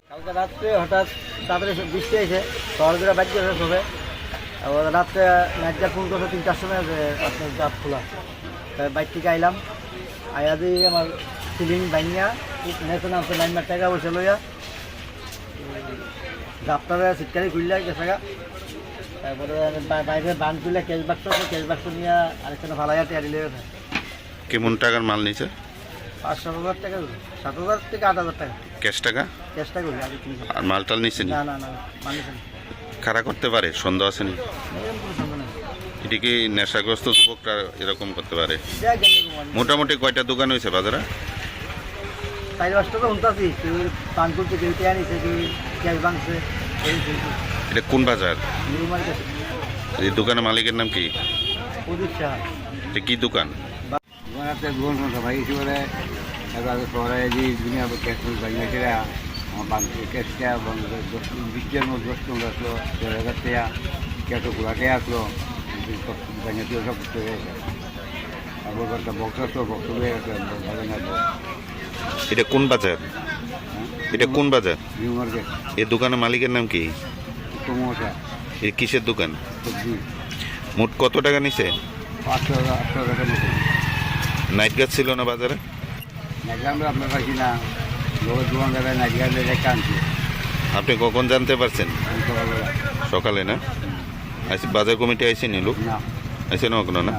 কালকে রাত্রে হঠাৎ তাড়াতাড়ি বৃষ্টি এসে শহরগুলো বাড়ি যাবে সবে রাত্রে ম্যাচটা ফোন করছে 3-4 সময় আপনার জাপ খোলা বাইক থেকে আইলাম আয়া দিয়ে আমার সিলিং বাইনিয়া নেতো নামছে 9 লাখ টাকা বসে লইয়া জাপটারে শীতকালে খুললে গেছে গা তারপরে বাইরে বান খুললে ক্যাশ বাক্স নিয়ে আরেকখানে ভালাইয়া টেয়ারি লেগে থাকে। কেমন টাকার মাল নিছে? 5-7 টাকা 7,000 থেকে 8,000 টাকা ক্যাশ টাকা। আগে কিনেছি। আর মালটাল নিছে না মানে খারাপ করতে পারে, সন্দেহ আছে নি? এটা কি নেশাগ্রস্ত যুবকরা এরকম করতে পারে? মোটামুটি কয়টা দোকান হয়েছে বাজারে? 4-5টা তো উনতাছি, কেউ পান করছে, কেউ টেয়া নিছে, কেউ ক্যাশ ভাঙছে। এটা কোন বাজার? New market. এই দোকানের মালিকের নাম কি? প্রদীপ সাহা। এটা কি দোকান? ভাই বলে শহরে যে দুনিয়া ক্যাশ ভাঙিয়েছে আমার ক্যাশটা 20 মধ্যে 10 আসলো 10,000 টাকা ক্যাশ ঘোরাটে আসলো ভাঙিয়ে সব হয়ে গেছে। তারপর একটা বক্স আসলো বক্স হয়ে গেছে। এটা কোন বাজার? এটা কোন বাজার? New market. এই দোকানের মালিকের নাম কি? সমোসা। এই কিসের দোকান? সবজি। মোট কত টাকা নিছে? 800 টাকা মতো। নাইট গাছ ছিল না বাজারে? নাইট গাছ আপনার কাছে না, দোকানদারের নাইট গাছ রেখে আনছি। আপনি কখন জানতে পারছেন? সকালে না? বাজার কমিটি আইসেনি লোক? না। আইসে না এখনো না?